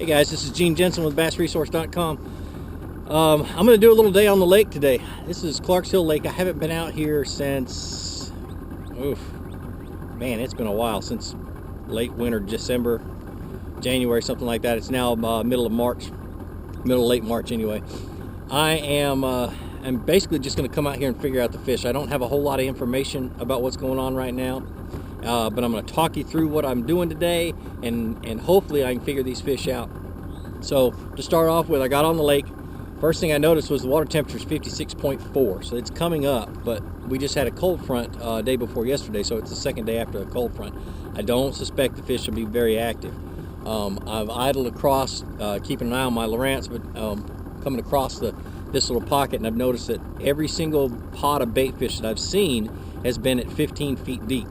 Hey guys, this is Gene Jensen with BassResource.com. I'm going to do a little day on the lake today. This is Clark's Hill Lake. I haven't been out here since, man, it's been a while, since late winter, December, January, something like that. It's now middle of late March anyway. I'm basically just going to come out here and figure out the fish. I don't have a whole lot of information about what's going on right now. But I'm going to talk you through what I'm doing today, and hopefully I can figure these fish out. So to start off with, I got on the lake. First thing I noticed was the water temperature is 56.4, so it's coming up, but we just had a cold front day before yesterday, so it's the second day after a cold front. I don't suspect the fish will be very active. I've idled across, keeping an eye on my Lowrance, but coming across this little pocket, and I've noticed that every single pot of bait fish that I've seen has been at 15 feet deep.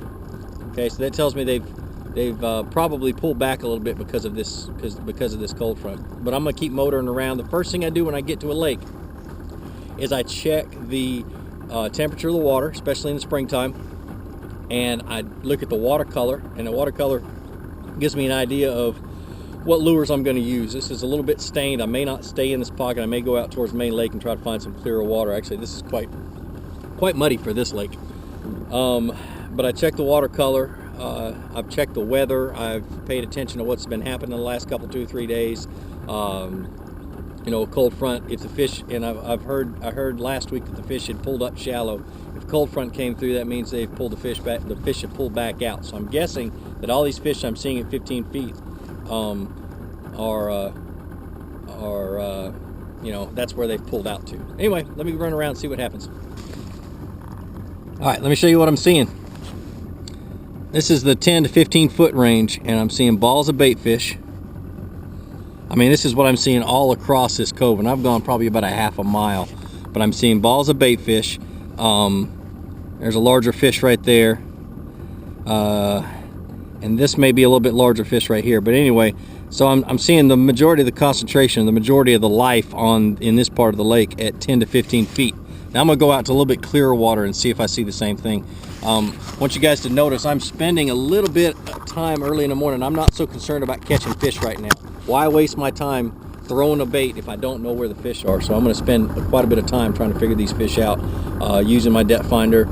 Okay, so that tells me they've probably pulled back a little bit because of this cold front. But I'm gonna keep motoring around. The first thing I do when I get to a lake is I check the temperature of the water, especially in the springtime, and I look at the watercolor, and the watercolor gives me an idea of what lures I'm going to use. This is a little bit stained. I may not stay in this pocket. I may go out towards the main lake and try to find some clearer water. Actually, this is quite muddy for this lake. But I checked the watercolor. I've checked the weather. I've paid attention to what's been happening in the last couple, 2 or 3 days. You know, a cold front. If the fish, and I heard last week that the fish had pulled up shallow. If a cold front came through, that means they've pulled the fish back. The fish have pulled back out. So I'm guessing that all these fish I'm seeing at 15 feet you know, that's where they've pulled out to. Anyway, let me run around and see what happens. All right, let me show you what I'm seeing. This is the 10 to 15 foot range, and I'm seeing balls of bait fish. I mean, this is what I'm seeing all across this cove, and I've gone probably about a half a mile, but I'm seeing balls of bait fish. There's a larger fish right there, and this may be a little bit larger fish right here, but anyway, so I'm seeing the majority of the concentration, the majority of the life in this part of the lake at 10 to 15 feet. Now I'm gonna go out to a little bit clearer water and see if I see the same thing. I want you guys to notice I'm spending a little bit of time early in the morning. I'm not so concerned about catching fish right now. Why waste my time throwing a bait if I don't know where the fish are? So I'm gonna spend quite a bit of time trying to figure these fish out, using my depth finder,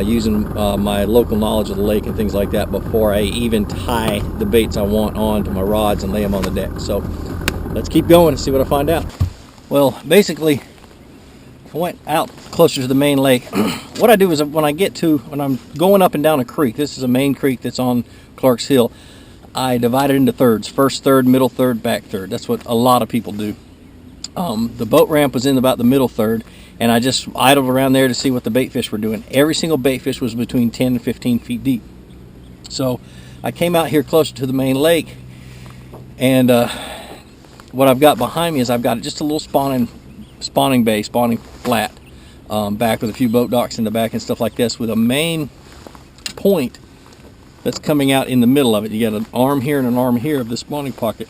using my local knowledge of the lake and things like that before I even tie the baits I want on to my rods and lay them on the deck. So let's keep going and see what I find out. Well, basically, I went out closer to the main lake. What I do is when I'm going up and down a creek, this is a main creek that's on Clark's Hill, I divide it into thirds: first third, middle third, back third. That's what a lot of people do. The boat ramp was in about the middle third, and I just idled around there to see what the bait fish were doing. Every single bait fish was between 10 and 15 feet deep. So I came out here closer to the main lake, and what I've got behind me is I've got just a little spawning flat, back with a few boat docks in the back and stuff like this, with a main point that's coming out in the middle of it. You got an arm here and an arm here of the spawning pocket.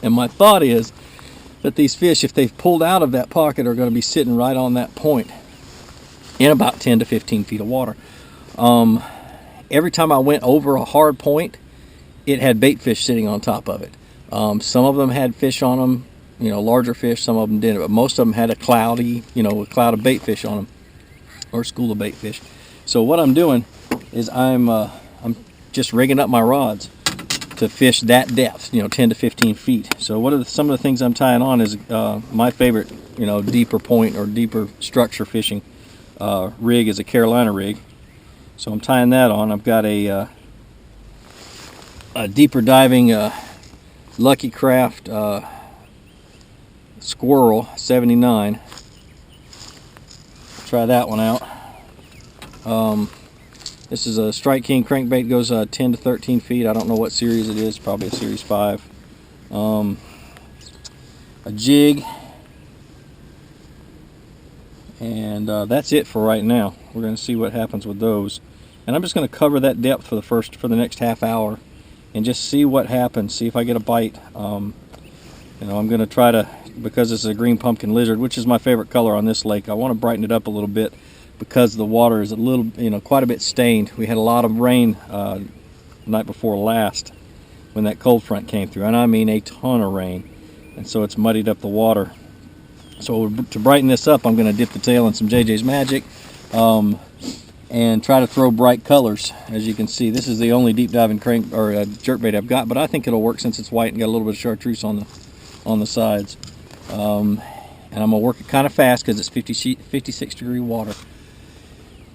And my thought is that these fish, if they've pulled out of that pocket, are going to be sitting right on that point in about 10 to 15 feet of water. Every time I went over a hard point, it had bait fish sitting on top of it. Some of them had fish on them, you know, larger fish. Some of them didn't, but most of them had a cloud of bait fish on them, or a school of bait fish. So what I'm doing is I'm just rigging up my rods to fish that depth, you know, 10 to 15 feet. So what are some of the things I'm tying on is my favorite, you know, deeper point or deeper structure fishing rig is a Carolina rig. So I'm tying that on. I've got a deeper diving Lucky Craft Squirrel 79. Try that one out. This is a Strike King crankbait, goes 10 to 13 feet. I don't know what series it is, probably a series 5. A jig, and that's it for right now. We're going to see what happens with those, and I'm just going to cover that depth for the next half hour and just see what happens, see if I get a bite. You know, I'm going to try to, because this is a green pumpkin lizard, which is my favorite color on this lake, I want to brighten it up a little bit because the water is a little, quite a bit stained. We had a lot of rain night before last, when that cold front came through, and I mean a ton of rain, and so it's muddied up the water. So to brighten this up, I'm going to dip the tail in some JJ's Magic and try to throw bright colors. As you can see, this is the only deep diving crank or jerkbait I've got, but I think it'll work since it's white and got a little bit of chartreuse on the sides. And I'm gonna work it kind of fast because it's 56 degree water.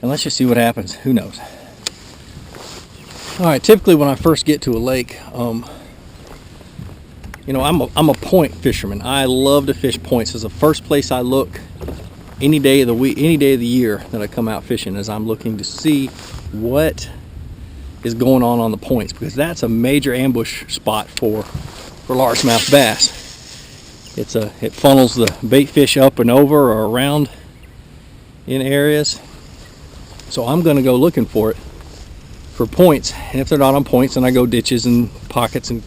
And let's just see what happens. Who knows? All right. Typically, when I first get to a lake, you know, I'm a point fisherman. I love to fish points. It's the first place I look any day of the week, any day of the year that I come out fishing, as I'm looking to see what is going on the points, because that's a major ambush spot for largemouth bass. It funnels the bait fish up and over or around in areas. So I'm going to go looking for it for points, and if they're not on points, then I go ditches and pockets and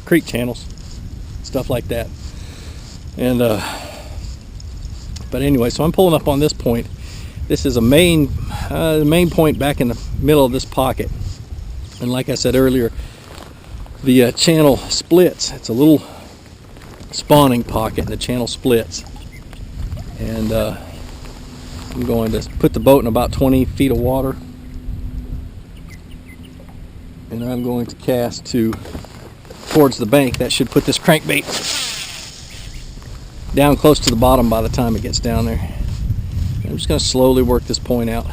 creek channels, stuff like that. And but anyway, so I'm pulling up on this point. This is a main point back in the middle of this pocket, and like I said earlier, the channel splits. It's a little spawning pocket, and the channel splits, and I'm going to put the boat in about 20 feet of water, and I'm going to cast towards the bank. That should put this crankbait down close to the bottom by the time it gets down there. I'm just going to slowly work this point out.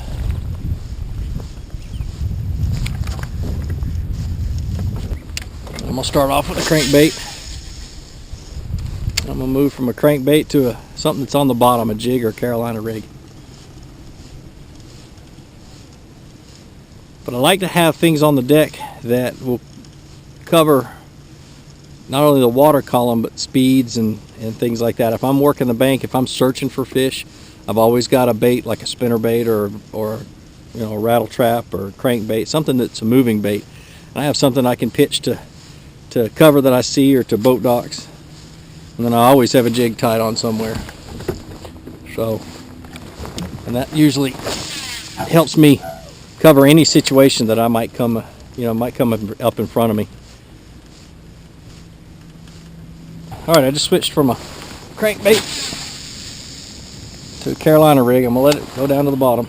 I'm going to start off with a crankbait. I'm going to move from a crankbait to something that's on the bottom, a jig or a Carolina rig. But I like to have things on the deck that will cover not only the water column, but speeds and things like that. If I'm working the bank, if I'm searching for fish, I've always got a bait like a spinner bait or you know, a rattle trap or a crankbait, something that's a moving bait. And I have something I can pitch to cover that I see, or to boat docks. And then I always have a jig tied on somewhere. So, and that usually helps me cover any situation that I might come up in front of me. All right, I just switched from a crankbait to a Carolina rig. I'm gonna let it go down to the bottom.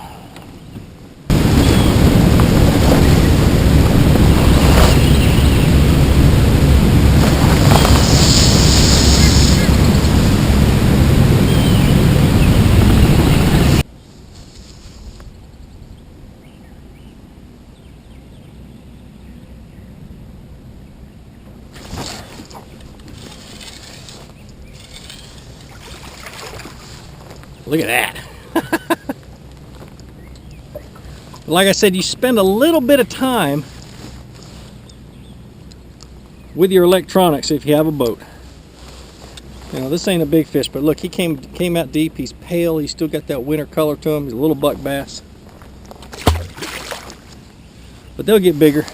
Look at that. Like I said, you spend a little bit of time with your electronics if you have a boat. You know, this ain't a big fish, but look, he came out deep. He's pale. He's still got that winter color to him. He's a little buck bass. But they'll get bigger.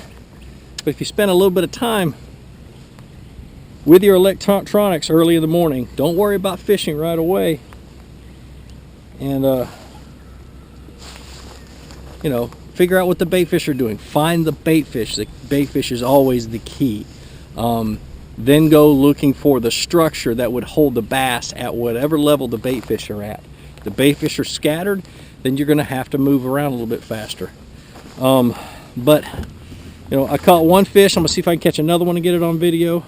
But if you spend a little bit of time with your electronics early in the morning, don't worry about fishing right away. And you know, figure out what the bait fish are doing. Find the bait fish. The bait fish is always the key. Then go looking for the structure that would hold the bass at whatever level the bait fish are at. If the bait fish are scattered, then you're going to have to move around a little bit faster. But you know, I caught one fish. I'm gonna see if I can catch another one and get it on video,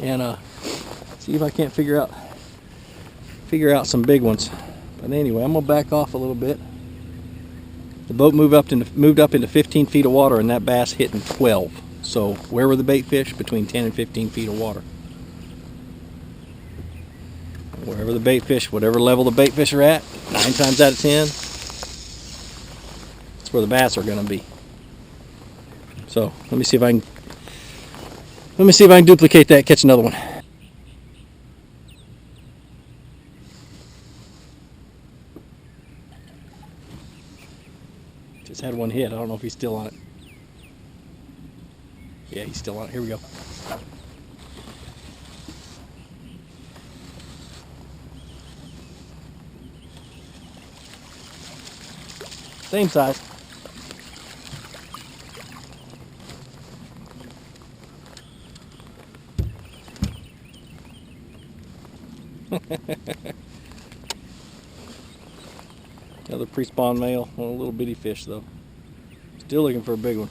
and see if I can't figure out some big ones. But anyway, I'm gonna back off a little bit. The boat moved up into 15 feet of water, and that bass hit in 12. So where were the bait fish? Between 10 and 15 feet of water. Wherever the bait fish, whatever level the bait fish are at, 9 times out of 10, that's where the bass are gonna be. So let me see if I can duplicate that, catch another one. Just had one hit. I don't know if he's still on it. Yeah, he's still on it. Here we go. Same size. Another pre-spawn male on a little bitty fish though. Still looking for a big one.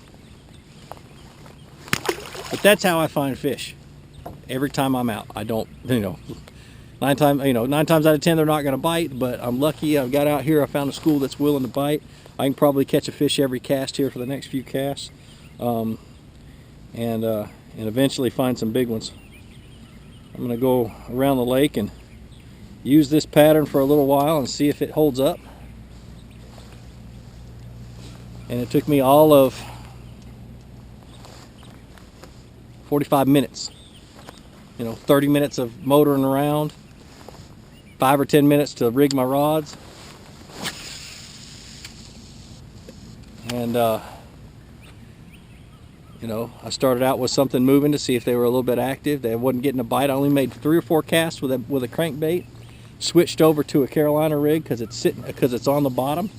But that's how I find fish. Every time I'm out, I don't, nine times out of 10 they're not going to bite, but I'm lucky. I've got out here, I found a school that's willing to bite. I can probably catch a fish every cast here for the next few casts, and eventually find some big ones. I'm going to go around the lake and use this pattern for a little while and see if it holds up. And it took me all of 45 minutes. 30 minutes of motoring around, 5 or 10 minutes to rig my rods. And I started out with something moving to see if they were a little bit active. They wasn't getting a bite. I only made 3 or 4 casts with a crankbait. Switched over to a Carolina rig because it's on the bottom.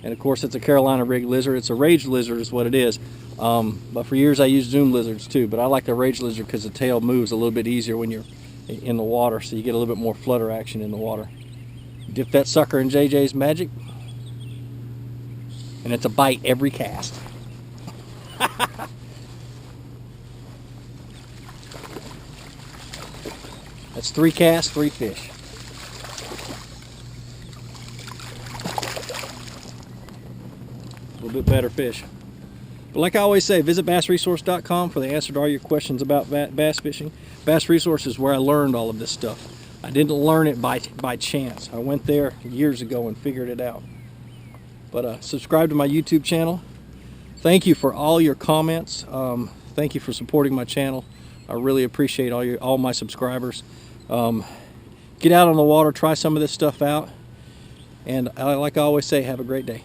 And of course it's a Carolina rig lizard. It's a rage lizard is what it is. But for years I used zoom lizards too. But I like the rage lizard because the tail moves a little bit easier when you're in the water, so you get a little bit more flutter action in the water. Dip that sucker in JJ's Magic, and it's a bite every cast. That's 3 casts, 3 fish. A little bit better fish. But like I always say, visit bassresource.com for the answer to all your questions about bass fishing. Bass Resource is where I learned all of this stuff. I didn't learn it by chance. I went there years ago and figured it out. But subscribe to my YouTube channel. Thank you for all your comments. Thank you for supporting my channel. I really appreciate all my subscribers. Get out on the water, try some of this stuff out. And like I always say, have a great day.